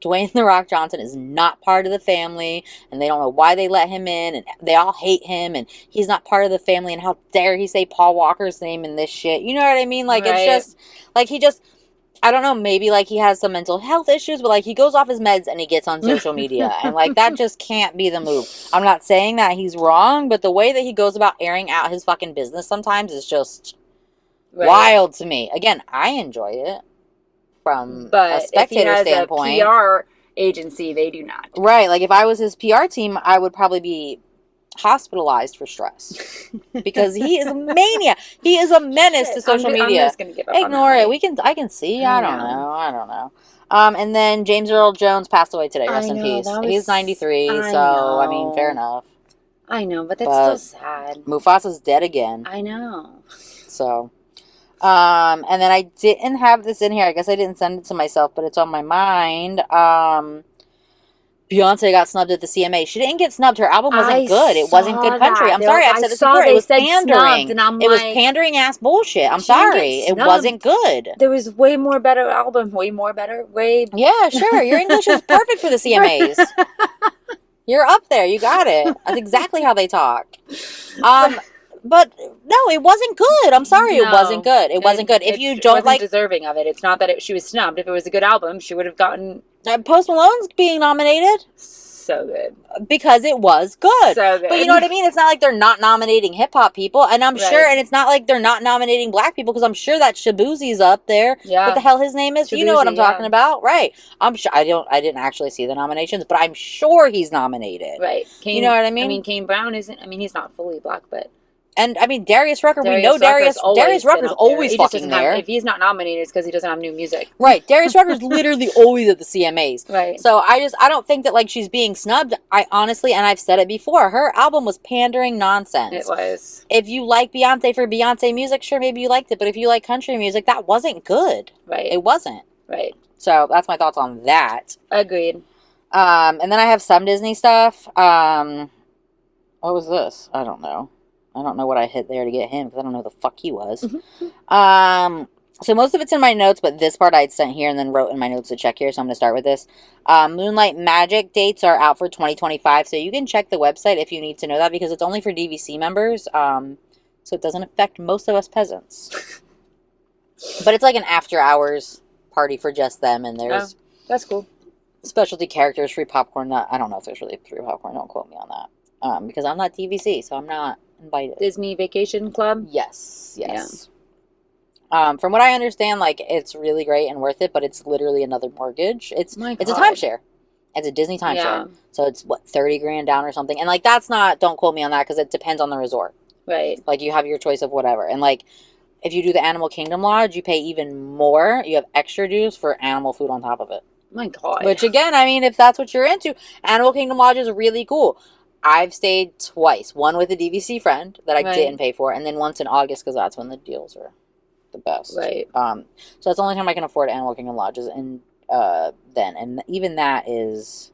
Dwayne "The Rock" Johnson is not part of the family, and they don't know why they let him in, and they all hate him, and he's not part of the family, and how dare he say Paul Walker's name in this shit. You know what I mean? Like, It's just, like, I don't know, maybe, like, he has some mental health issues, but, like, he goes off his meds and he gets on social media. And, like, that just can't be the move. I'm not saying that he's wrong, but the way that he goes about airing out his fucking business sometimes is just wild to me. Again, I enjoy it from a spectator standpoint. But if he has a PR agency, they do not. Right. Like, if I was his PR team, I would probably be hospitalized for stress because he is a maniac. He is a menace to social media. I'm just gonna give up Ignore it. I can see. I don't know. And then James Earl Jones passed away today. Rest in peace. He's 93. I mean, fair enough. I know, but that's still sad. Mufasa's dead again. I know. So, and then I didn't have this in here. I guess I didn't send it to myself, but it's on my mind. Beyonce got snubbed at the CMA. She didn't get snubbed. Her album wasn't good. It wasn't good country. I'm sorry. I've said this before. It was pandering. It was pandering ass bullshit. I'm sorry. It wasn't good. There was way more better album. Yeah, sure. Your English is perfect for the CMAs. You're up there. You got it. That's exactly how they talk. But no, it wasn't good. I'm sorry, it wasn't good. It wasn't good. If you don't like deserving of it, it's not that she was snubbed. If it was a good album, she would have gotten. Post Malone's being nominated. So good. Because it was good. So good. But you know what I mean? It's not like they're not nominating hip hop people, and I'm sure, and it's not like they're not nominating black people, because I'm sure that Shabuzi's up there. Yeah. What the hell his name is? Shabuzi, you know what I'm talking about, right? I'm sure. I didn't actually see the nominations, but I'm sure he's nominated. Right. You know what I mean? I mean, Kane Brown isn't. I mean, he's not fully black, but. And, I mean, Darius Rucker, we know Darius Rucker's always fucking there. If he's not nominated, it's because he doesn't have new music. Right. Darius Rucker's literally always at the CMAs. Right. So, I don't think that, like, she's being snubbed. I honestly, and I've said it before, her album was pandering nonsense. It was. If you like Beyonce for Beyonce music, sure, maybe you liked it. But if you like country music, that wasn't good. Right. It wasn't. Right. So, that's my thoughts on that. Agreed. And then I have some Disney stuff. What was this? I don't know. I don't know what I hit there to get him, because I don't know who the fuck he was. So most of it's in my notes, but this part I'd sent here and then wrote in my notes to check here, so I'm going to start with this. Moonlight Magic dates are out for 2025, so you can check the website if you need to know that, because it's only for DVC members, so it doesn't affect most of us peasants. But it's like an after-hours party for just them, and there's... that's cool. Specialty characters, free popcorn. I don't know if there's really free popcorn, don't quote me on that. Because I'm not DVC, so I'm not invited. Disney Vacation Club? Yes. Yeah. From what I understand, like, it's really great and worth it, but it's literally another mortgage. It's a timeshare. It's a Disney timeshare. Yeah. So it's, what, 30 grand down or something? And, like, that's not, don't quote me on that, because it depends on the resort. Right. Like, you have your choice of whatever. And, like, if you do the Animal Kingdom Lodge, you pay even more. You have extra dues for animal food on top of it. My God. Which, again, I mean, if that's what you're into, Animal Kingdom Lodge is really cool. I've stayed twice. One with a DVC friend that I didn't pay for, and then once in August, because that's when the deals are the best. Right. So that's the only time I can afford Animal Kingdom Lodges, and then. And even that is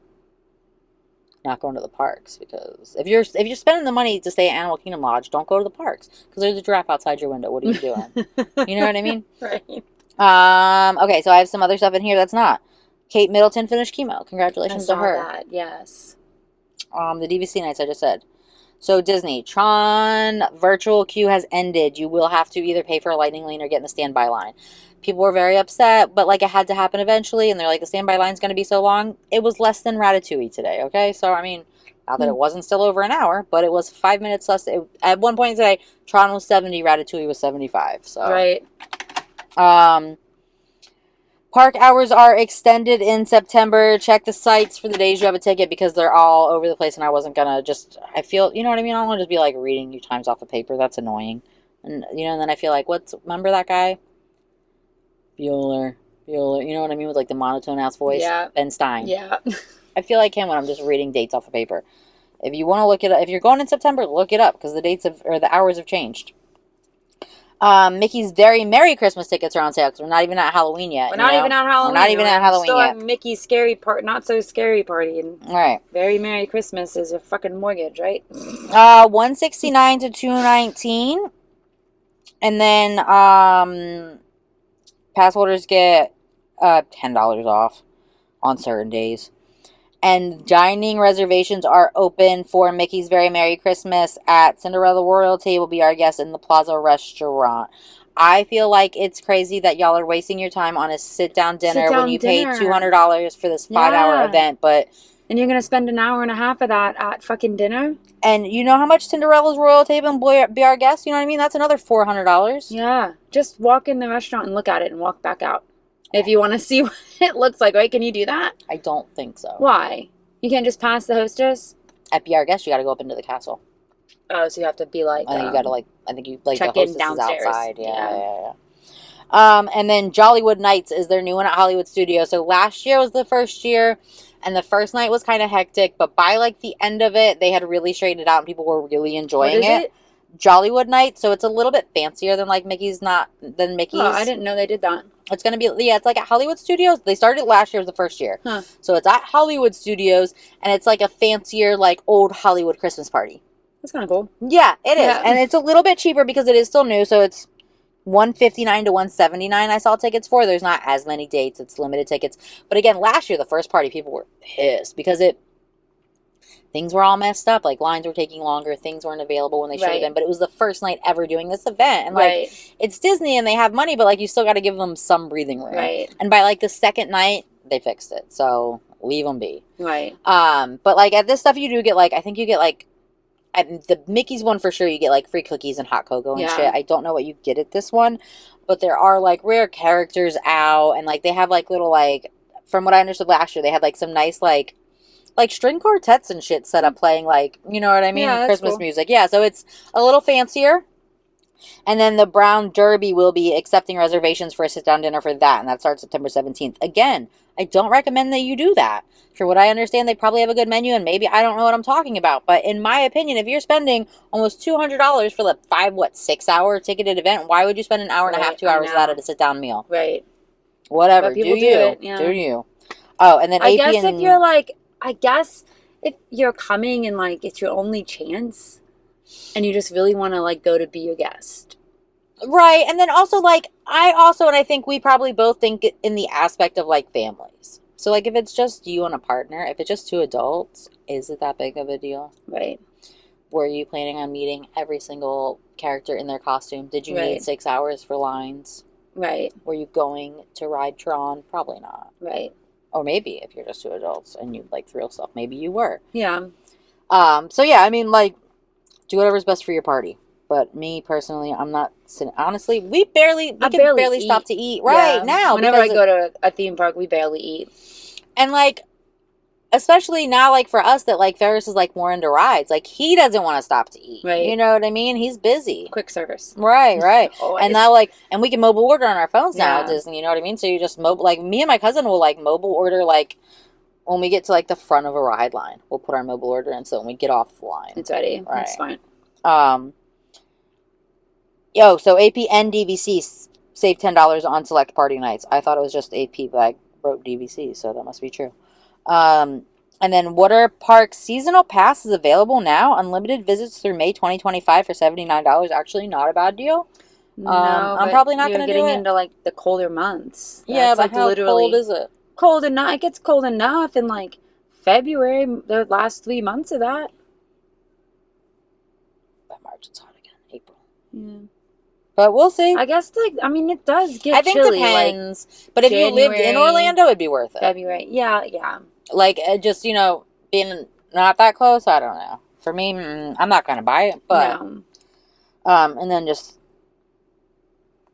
not going to the parks, because if you're spending the money to stay at Animal Kingdom Lodge, don't go to the parks, because there's a giraffe outside your window. What are you doing? You know what I mean? Right. Okay, so I have some other stuff in here that's not. Kate Middleton finished chemo. Congratulations to her. That, yes. The DVC nights I just said. So Disney, Tron virtual queue has ended. You will have to either pay for a lightning lane or get in the standby line. People were very upset, but like it had to happen eventually, and they're like, the standby line's going to be so long. It was less than Ratatouille today, okay? So, I mean, not that it wasn't still over an hour, but it was 5 minutes less. At one point today, Tron was 70, Ratatouille was 75. So. Right. Park hours are extended in September. Check the sites for the days you have a ticket, because they're all over the place, and I wasn't going to just, I feel, you know what I mean? I don't want to just be like reading you times off of paper. That's annoying. And, you know, and then I feel like, remember that guy? Bueller, you know what I mean? With like the monotone ass voice. Yeah. Ben Stein. Yeah. I feel like him when I'm just reading dates off of paper. If you want to look it up, if you're going in September, look it up, because the hours have changed. Mickey's Very Merry Christmas tickets are on sale, because we're not even at Halloween yet. We're not even at Halloween Still yet. Mickey's Scary Part, not so scary party. And all right. Very Merry Christmas is a fucking mortgage, right? $169 to $219, and then pass holders get $10 off on certain days. And dining reservations are open for Mickey's Very Merry Christmas at Cinderella Royalty. Will be our guest in the Plaza Restaurant. I feel like it's crazy that y'all are wasting your time on a sit-down dinner when you paid $200 for this 5-hour event. And you're going to spend an hour and a half of that at fucking dinner? And you know how much Cinderella's Royalty will be our guest? You know what I mean? That's another $400. Yeah. Just walk in the restaurant and look at it and walk back out. If you want to see what it looks like, right? Can you do that? I don't think so. Why? You can't just pass the hostess? At Be Our Guest, you got to go up into the castle. Oh, so you have to be like... I think you got to check the hostess in downstairs. Is outside. Yeah. And then Jollywood Nights is their new one at Hollywood Studios. So last year was the first year, and the first night was kind of hectic, but by like the end of it, they had really straightened it out, and people were really enjoying it. Jollywood Night, so it's a little bit fancier than like Mickey's. Oh, I didn't know they did that. It's going to be, it's like at Hollywood Studios. They started last year, was the first year. Huh. So it's at Hollywood Studios, and it's like a fancier, like old Hollywood Christmas party. That's kind of cool. Yeah, it is. And it's a little bit cheaper because it is still new, so it's $159 to $179 I saw tickets for. There's not as many dates. It's limited tickets. But again, last year, the first party, people were pissed because things were all messed up. Like, lines were taking longer. Things weren't available when they should have been. But it was the first night ever doing this event. And, like, it's Disney and they have money, but, like, you still got to give them some breathing room. Right. And by, like, the second night, they fixed it. So, leave them be. Right. But, like, at this stuff, you do get, like, I think you get, like, at the Mickey's one for sure, you get, like, free cookies and hot cocoa and shit. I don't know what you get at this one. But there are, like, rare characters out. And, like, they have, like, little, like, from what I understood last year, they had, like, some nice, like string quartets and shit set up playing, like, you know what I mean? Yeah, Christmas cool. music. Yeah, so it's a little fancier. And then the Brown Derby will be accepting reservations for a sit-down dinner for that, and that starts September 17th. Again, I don't recommend that you do that. For what I understand, they probably have a good menu, and maybe I don't know what I'm talking about. But in my opinion, if you're spending almost $200 for the 6-hour ticketed event, why would you spend an hour and a half, 2 hours of that at a sit-down meal? Right. Whatever. Do you. Do you. Oh, and then I guess if you're like... I guess if you're coming and, like, it's your only chance and you just really want to, like, go to be your guest. Right. And then also, like, and I think we probably both think in the aspect of, like, families. So, like, if it's just you and a partner, if it's just 2 adults, is it that big of a deal? Right. Were you planning on meeting every single character in their costume? Did you need 6 hours for lines? Right. Were you going to ride Tron? Probably not. Right. Or maybe if you're just 2 adults and you like thrill stuff, maybe you were. Yeah. So yeah, I mean, like, do whatever's best for your party. but me personally, I'm not sitting. Honestly, we can barely stop to eat now. Whenever I go to a theme park, we barely eat. And like, especially now, like for us that like Ferris is like more into rides. Like he doesn't want to stop to eat. Right. You know what I mean? He's busy. Quick service. Right. And now like, and we can mobile order on our phones now at Disney. You know what I mean? So you just like me and my cousin will like mobile order like when we get to like the front of a ride line. We'll put our mobile order in so when we get off the line, it's ready. Right. That's fine. So AP and DVC save $10 on select party nights. I thought it was just AP, but I wrote DVC, so that must be true. And then water park seasonal pass is available now. Unlimited visits through May 2025 for $79. Actually, not a bad deal. No, I'm probably not going to do it. You're getting into like the colder months. Yeah, but like how cold is it? Cold enough. It gets cold enough in like February. The last 3 months of that. By March, it's hot again. April. Yeah. But we'll see. I guess, like, I mean, it does get chilly. Depends. Like, but if you lived in Orlando, it'd be worth it. February. Yeah. Like, just, you know, being not that close, I don't know. For me, I'm not going to buy it, but... No. And then just...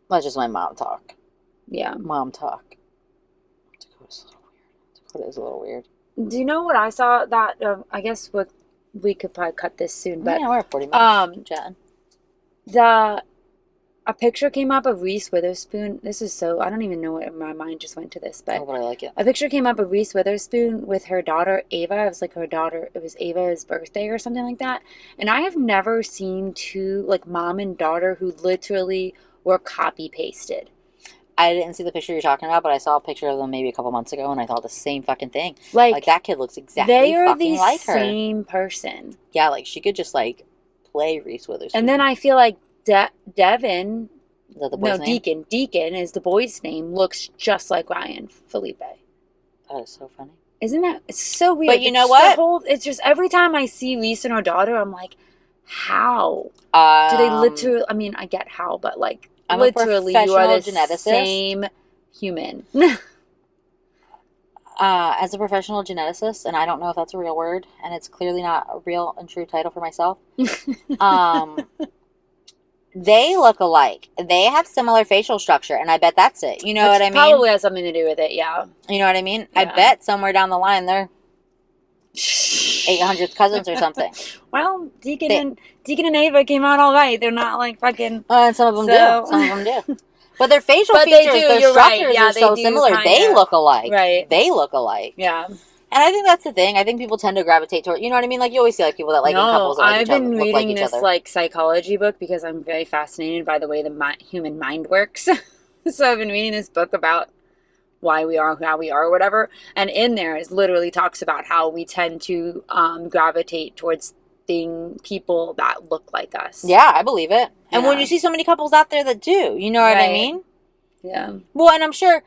Let's just let Mom talk. Yeah. Mom talk. Dakota is a little weird. Do you know what I saw? That, I guess we could probably cut this soon, but... Yeah, we're at 40 minutes. Chatting. A picture came up of Reese Witherspoon. This is so... I don't even know what my mind just went to this, but... Oh, but I like it. A picture came up of Reese Witherspoon with her daughter, Ava. It was like it was Ava's birthday or something like that. And I have never seen two, like, mom and daughter who literally were copy-pasted. I didn't see the picture you're talking about, but I saw a picture of them maybe a couple months ago, and I thought the same fucking thing. Like that kid looks exactly fucking like her. They are the same person. Yeah, like, she could just, like, play Reese Witherspoon. And then I feel like Devin, is that the boy's name? Deacon is the boy's name, looks just like Ryan Felipe. That is so funny. Isn't that? It's so weird. But you know what? It's just every time I see Reese and her daughter, I'm like, how? Do they literally, I mean, I get how, but like, I'm literally, you are the geneticist. Same human. As a professional geneticist, and I don't know if that's a real word, and it's clearly not a real and true title for myself, they look alike. They have similar facial structure, and I bet that's it. You know what I mean? Probably has something to do with it, yeah. You know what I mean? Yeah. I bet somewhere down the line they're 800th cousins or something. Well, Deacon and Ava came out all right. They're not like fucking... and some of them do. Some of them do. But their facial features, their structures are so similar. They look alike. Right. They look alike. Yeah. And I think that's the thing. I think people tend to gravitate toward, you know what I mean? Like, you always see, like, people that like in couples that like each other, look like each other. I've been reading this, like, psychology book because I'm very fascinated by the way the human mind works. So I've been reading this book about why we are how we are or whatever. And in there it literally talks about how we tend to gravitate towards people that look like us. Yeah, I believe it. And when you see so many couples out there that do, you know what I mean? Yeah. Well, and I'm sure,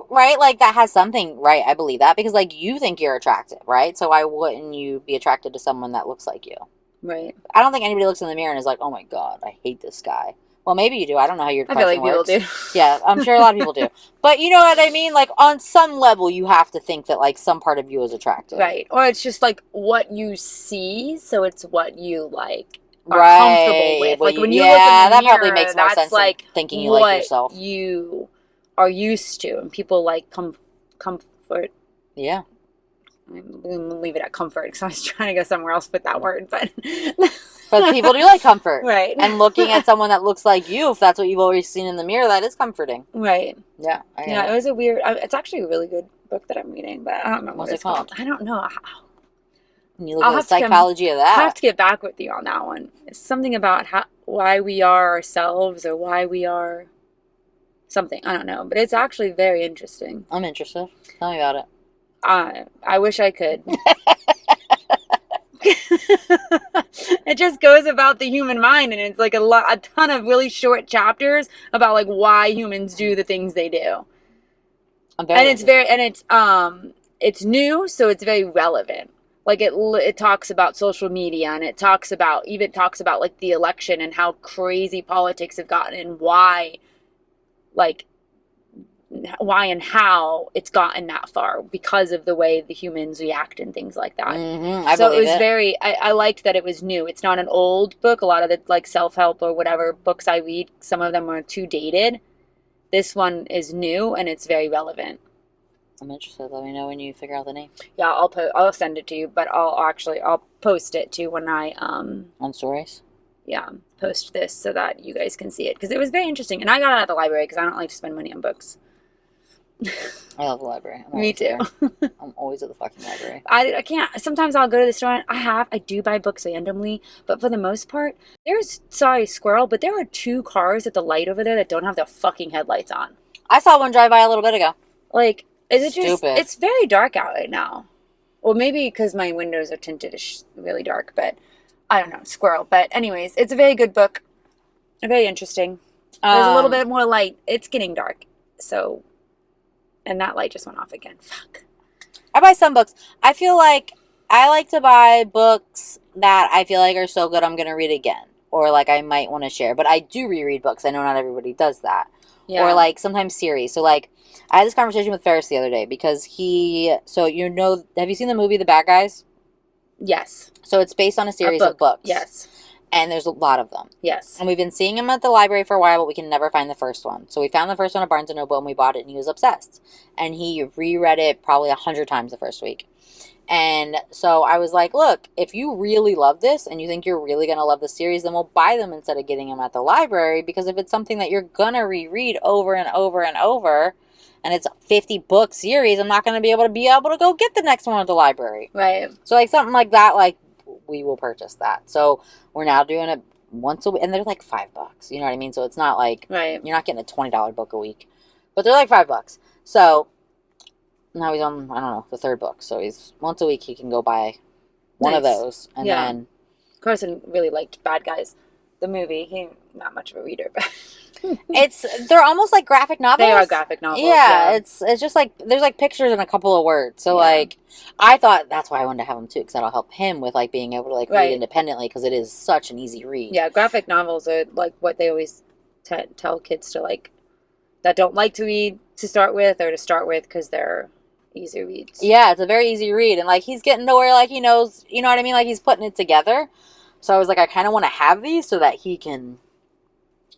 right? Like, that has something, right? I believe that because, like, you think you're attractive, right? So why wouldn't you be attracted to someone that looks like you? Right. I don't think anybody looks in the mirror and is like, oh my God, I hate this guy. Well, maybe you do. I don't know how your depression works. People do. Yeah, I'm sure a lot of people do. But you know what I mean? Like, on some level, you have to think that, like, some part of you is attractive. Right. Or it's just, like, what you see, so it's what you, like, are comfortable with. Well, like, when you look in the that mirror, probably makes more sense like than thinking you like yourself. What you are used to. And people like comfort. Yeah. I'm going to leave it at comfort because I was trying to go somewhere else with that word, but... But people do like comfort. Right. And looking at someone that looks like you, if that's what you've always seen in the mirror, that is comforting. Right. Yeah. It was a weird... It's actually a really good book that I'm reading, but I don't remember what it's called. I don't know. And you look at the psychology of that. I have to get back with you on that one. It's something about why we are ourselves or why we are something. I don't know, but it's actually very interesting. I'm interested. Tell me about it. I wish I could. It just goes about the human mind, and it's like a ton of really short chapters about like why humans do the things they do. It's new, so it's very relevant. Like it talks about social media, and it talks about like the election and how crazy politics have gotten and why, like, and how it's gotten that far because of the way the humans react and things like that. So it was I liked that it was new. It's not an old book. A lot of the like self-help or whatever books I read, some of them are too dated. This one is new and it's very relevant. I'm interested. Let me know when you figure out the name. Yeah, I'll send it to you, but I'll post it too when I on stories. Yeah, post this so that you guys can see it because it was very interesting. And I got it at the library because I don't like to spend money on books. I love the library. Me too. I'm always at the fucking library. I can't. Sometimes I'll go to the store and I do buy books randomly, but for the most part, sorry, squirrel, but there are 2 cars at the light over there that don't have their fucking headlights on. I saw one drive by a little bit ago. Like, is it Stupid. just, it's very dark out right now. Well, maybe because my windows are tinted really dark, but I don't know, squirrel. But anyways, it's a very good book. Very interesting. There's a little bit more light. It's getting dark. So, and that light just went off again. Fuck. I buy some books. I feel like I like to buy books that I feel like are so good I'm going to read again. Or like I might want to share. But I do reread books. I know not everybody does that. Yeah. Or like sometimes series. So like I had this conversation with Ferris the other day because have you seen the movie The Bad Guys? Yes. So it's based on a series of books. Yes. And there's a lot of them. Yes. And we've been seeing him at the library for a while, but we can never find the first one. So we found the first one at Barnes & Noble and we bought it and he was obsessed. And he reread it probably 100 times the first week. And so I was like, look, if you really love this and you think you're really going to love the series, then we'll buy them instead of getting them at the library. Because if it's something that you're going to reread over and over and over, and it's a 50-book series, I'm not going to be able to go get the next one at the library. Right. So like something like that, like we will purchase that. So we're now doing it once a week, and they're like $5. You know what I mean? So it's not like you're not getting a $20 book a week, but they're like $5. So now he's on, I don't know, the 3rd book. So he's once a week he can go buy one of those, and then Carson really liked Bad Guys, the movie. He's not much of a reader, but they're almost like graphic novels. They are graphic novels. Yeah, it's just like there's like pictures and a couple of words. So like I thought that's why I wanted to have them too, because that'll help him with like being able to like read independently, because it is such an easy read. Yeah, graphic novels are like what they always tell kids to like that don't like to read to start with, or to start with because they're easy reads. Yeah, it's a very easy read, and like he's getting to where like he knows, you know what I mean? Like he's putting it together. So I was like, I kind of want to have these so that he can.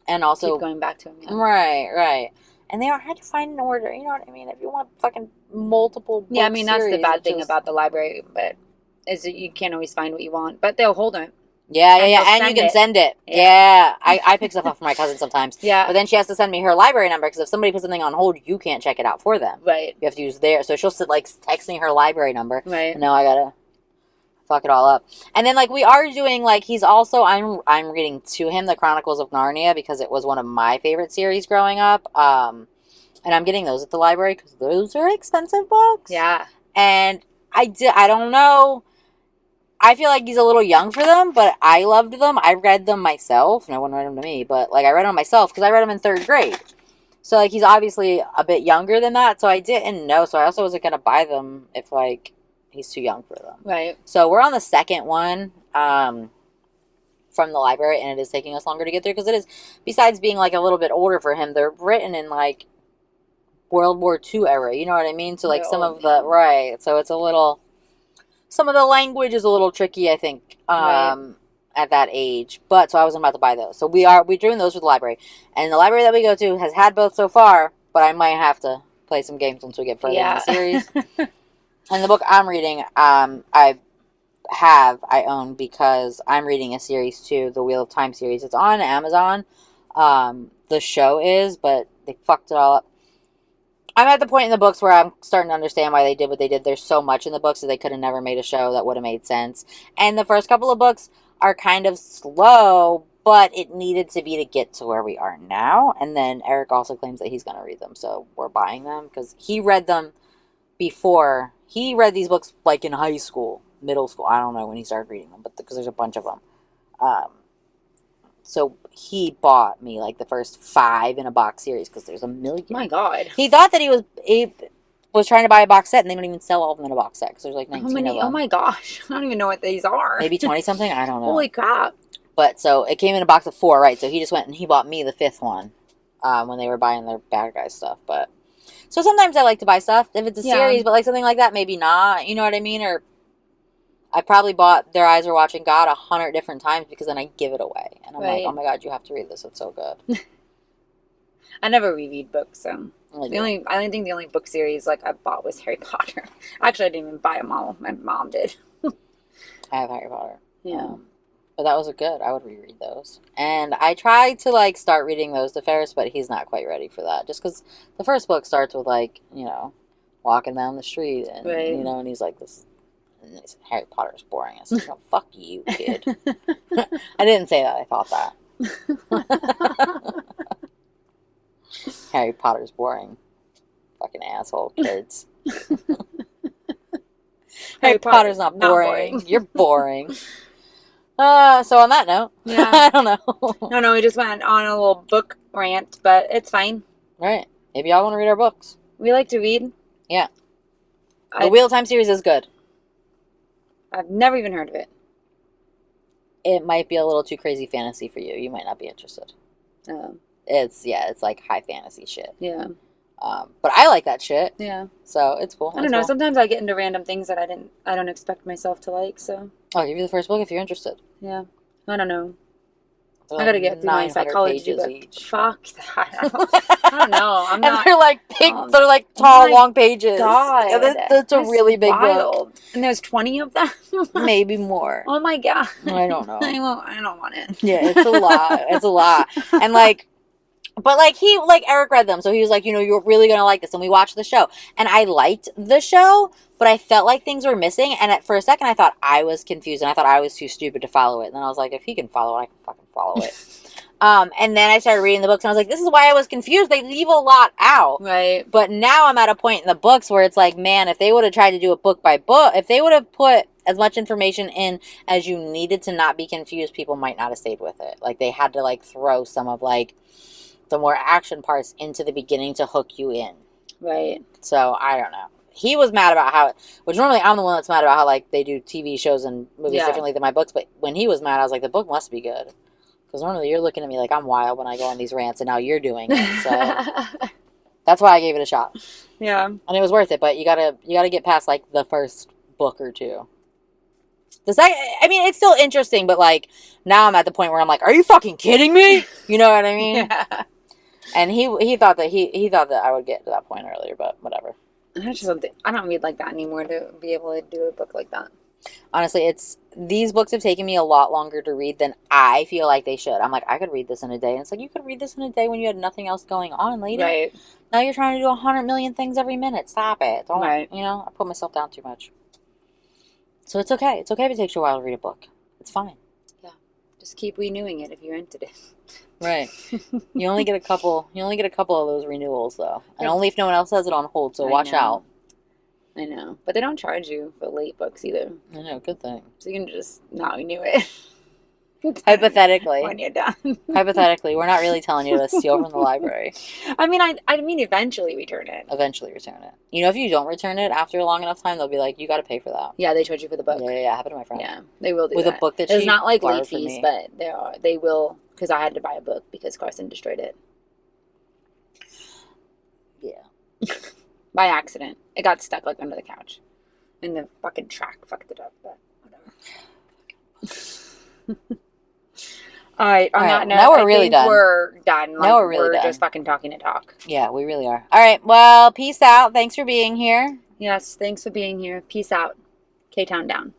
And also keep going back to him. Yeah. Right. And they are hard to find in order. You know what I mean? If you want fucking multiple books, I mean, that's the bad thing about the library, but is that you can't always find what you want. But they'll hold them. Yeah. And you can send it. Yeah. I pick stuff up for my cousin sometimes. Yeah. But then she has to send me her library number, because if somebody puts something on hold, you can't check it out for them. Right. You have to use theirs. So she'll like text me her library number. Right. And now I gotta fuck it all up. And then like we are doing like he's also I'm reading to him the Chronicles of Narnia, because it was one of my favorite series growing up. And I'm getting those at the library because those are expensive books. Yeah. And I don't know. I feel like he's a little young for them, but I loved them. I read them myself. No one read them to me, but like I read them myself because I read them in 3rd grade. So like he's obviously a bit younger than that. So I didn't know. So I also wasn't gonna buy them if like he's too young for them. Right. So we're on the 2nd one from the library, and it is taking us longer to get through because it is, besides being like a little bit older for him, they're written in like World War II era. You know what I mean? So like some of the so it's a little, some of the language is a little tricky, I think, at that age. But so I wasn't about to buy those. So we're doing those with the library, and the library that we go to has had both so far. But I might have to play some games once we get further in the series. And the book I'm reading, I own because I'm reading a series too, the Wheel of Time series. It's on Amazon. The show is, but they fucked it all up. I'm at the point in the books where I'm starting to understand why they did what they did. There's so much in the books that they could have never made a show that would have made sense. And the first couple of books are kind of slow, but it needed to be to get to where we are now. And then Eric also claims that he's going to read them, so we're buying them because he read them before. He read these books like in high school, middle school. I don't know when he started reading them, but because there's a bunch of them. So he bought me like the first 5 in a box series because there's a million. My God. He thought that he was trying to buy a box set, and they don't even sell all of them in a box set because there's like 19 of them. Oh my gosh. I don't even know what these are. Maybe 20 something? I don't know. Holy crap. But so it came in a box of 4, right? So he just went and he bought me the 5th one when they were buying their Bad Guys stuff. But So sometimes I like to buy stuff if it's a series, but like something like that, maybe not. You know what I mean? Or I probably bought Their Eyes Are Watching God 100 different times because then I give it away. And I'm like, oh my God, you have to read this. It's so good. I never reread books, so I think the only book series like I bought was Harry Potter. Actually, I didn't even buy them all. My mom did. I have Harry Potter. Yeah. But that was good. I would reread those. And I tried to, like, start reading those to Ferris, but he's not quite ready for that. Just because the first book starts with, like, you know, walking down the street. And, you know, and he's like, and he said, Harry Potter's boring. I said, no, fuck you, kid. I didn't say that. I thought that. Harry Potter's boring. Fucking asshole kids. Harry Potter's not boring. You're boring. So on that note, I don't know. No, we just went on a little book rant, but it's fine. Right. Maybe y'all want to read our books. We like to read. Yeah. The Wheel of Time series is good. I've never even heard of it. It might be a little too crazy fantasy for you. You might not be interested. It's like high fantasy shit. Yeah. But I like that shit. Yeah. So it's cool. I don't know. Cool. Sometimes I get into random things that I don't expect myself to like. So I'll give you the first book if you're interested. Yeah. I don't know. I gotta get through my psychology book. Each. Fuck that. I don't know. I'm not. And they're like big. They're like tall, long pages. God, that's a really big book. And there's 20 of them. Maybe more. Oh my God. I don't know. I don't want it. Yeah, it's a lot. It's a lot. And like. But, like, Eric read them, so he was like, you know, you're really going to like this, and we watched the show. And I liked the show, but I felt like things were missing, and for a second I thought I was confused, and I thought I was too stupid to follow it. And then I was like, if he can follow it, I can fucking follow it. And then I started reading the books, and I was like, this is why I was confused. They leave a lot out. Right. But now I'm at a point in the books where it's like, man, if they would have tried to do it book by book, if they would have put as much information in as you needed to not be confused, people might not have stayed with it. Like, they had to, like, throw some of, like, the more action parts into the beginning to hook you in. Right. So, I don't know. He was mad about how, which normally I'm the one that's mad about how, like, they do TV shows and movies differently than my books, but when he was mad, I was like, the book must be good. Because normally you're looking at me like I'm wild when I go on these rants, and now you're doing it, so that's why I gave it a shot. Yeah. And it was worth it, but you gotta get past, like, the first book or two. I mean, it's still interesting, but, like, now I'm at the point where I'm like, are you fucking kidding me? You know what I mean? Yeah. And he thought that he thought that I would get to that point earlier, but whatever. I don't read like that anymore to be able to do a book like that. Honestly, these books have taken me a lot longer to read than I feel like they should. I'm like, I could read this in a day. And it's like, you could read this in a day when you had nothing else going on, lady. Right. Now you're trying to do 100 million things every minute. Stop it. Don't, right. You know, I put myself down too much. So it's okay. It's okay if it takes you a while to read a book. It's fine. Yeah. Just keep renewing it if you're into it. Right. You only get a couple of those renewals, though. And only if no one else has it on hold, so watch out. I know. But they don't charge you for late books either. I know, good thing. So you can just not renew it. Hypothetically. When you're done. Hypothetically. We're not really telling you to steal from the library. I mean, eventually return it. Eventually return it. You know, if you don't return it after a long enough time, they'll be like, you got to pay for that. Yeah, they charge you for the book. Yeah, happened to my friend. Yeah, they will do with that. A book that it's she not like late fees, me. But they will, because I had to buy a book because Carson destroyed it. Yeah. By accident. It got stuck like under the couch. And the fucking track fucked it up, but whatever. All right, on that note, now we're really done. We're done. Like, now we're really done. Just fucking talking to talk. Yeah, we really are. All right, well, peace out. Thanks for being here. Yes, thanks for being here. Peace out. K-Town down.